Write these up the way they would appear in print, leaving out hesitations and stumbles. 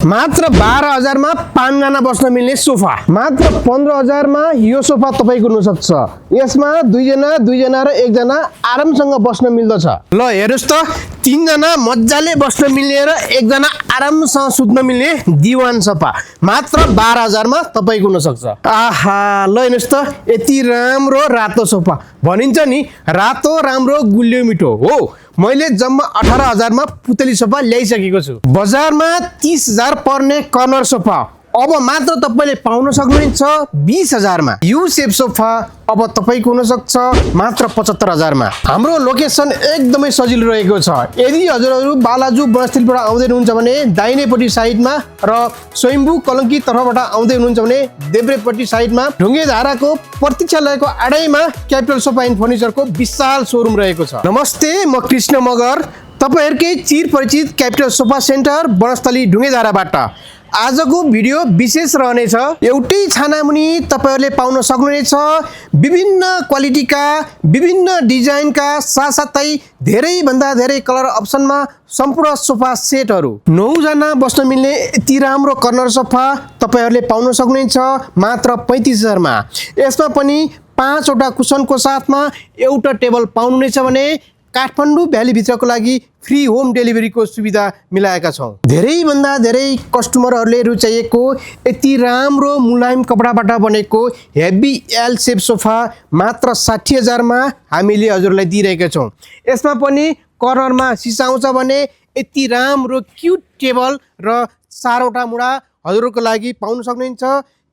मात्र 12,000 मा 5 जना बस्न मिल्ने सोफा। मात्र 15,000 मा यो सोफा तपाईको हुन सक्छ। यसमा 2 जना र 1 जना आरामसँग बस्न मिल्दछ। ल हेर्नुस् त 3 जना मज्जाले बस्न मिल्ने र 1 जना आरामसँग सुत्न मिल्ने दिवान सोफा मात्र 12,000 मा तपाईको हुन सक्छ। आहा ल हेर्नुस् त यति राम्रो रातो सोफा भनिन्छ नि रातो राम्रो गुलियो मिठो हो। मैले जम्मा 18,000 मा पुतली सोफा ल्याइसकेको छु। बजारमा 30,000 पर्ने कर्नर सोफा अब मात्र तपाईले पाउन सक्नुहुन्छ 20,000 मा। यू शेप सोफा अब तपाईको हुन सक्छ मात्र 75,000 मा। हाम्रो लोकेसन एकदमै सजिलो रहेको छ। यदि हजुरहरु बालाजु बनस्थलबाट आउँदै हुनुहुन्छ भने दाहिनेपट्टि साइडमा र स्वयम्भू कलंकी तर्फबाट आउँदै हुनुहुन्छ भने देब्रेपट्टि साइडमा ढुङ्गेधाराको प्रतीक्षालयको आडैमा क्यापिटल सोफा एन्ड फर्निचरको विशाल शोरूम रहेको छ। नमस्ते म कृष्ण मगर तपाईहरुकै चिरपरिचित क्यापिटल सोफा सेन्टर बनस्थली ढुङ्गेधाराबाट। आजको भिडियो विशेष रहनेछ। एउटै छानामुनि तपाईहरुले पाउन सक्नुहुनेछ विभिन्न क्वालिटीका विभिन्न डिजाइनका साथसाथै धेरै भन्दा धेरै कलर अप्सनमा सम्पूर्ण सोफा सेटहरु। 9 जना बस्न मिल्ने यति राम्रो कर्नर सोफा तपाईहरुले पाउन सक्नुहुनेछ मात्र 35,000 मा। यसमा पनि 5 वटा कुशनको साथमा एउटा टेबल पाउनुहुनेछ भने काठमाडौँ भ्याली भित्रको लागि फ्री होम डेलिभरीको सुविधा मिलाएका छौं। धेरै भन्दा धेरै कस्टमरहरूले रुचाएको यति राम्रो मुलायम कपडाबाट बनेको हेभी एल शेप सोफा मात्र 60,000 मा हामीले हजुरलाई दिइरहेका छौं। यसमा पनि कर्नरमा सिसा आउँछ भने यति राम्रो क्यूट टेबल र 4 वटा मुढा हजुरको लागि पाउन सक्नुहुन्छ।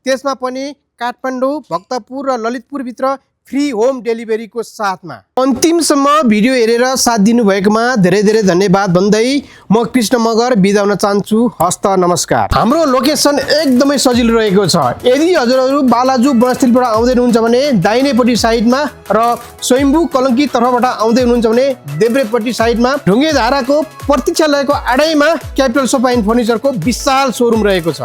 त्यसमा पनि काठमाडौँ भक्तपुर र ललितपुर भित्र फ्री होम डेलिभरीको साथमा। अन्तिमसम्म भिडियो हेरेर साथ दिनु भएकोमा धेरै धेरै धन्यवाद भन्दै म कृष्ण मगर बिदा हुन चाहन्छु। हस्त नमस्कार। हाम्रो लोकेसन एकदमै सजिलो रहेको छ। यदि हजुरहरु बालाजु बनस्थलबाट आउँदै हुनुहुन्छ भने दाहिनेपट्टि साइडमा र स्वयम्भू कलंकी तर्फबाट आउँदै हुनुहुन्छ भने देब्रेपट्टि साइडमा ढुङ्गेधाराको प्रतीक्षालयको आडैमा क्यापिटल सोफा एन्ड फर्निचरको विशाल शोरूम रहेको छ।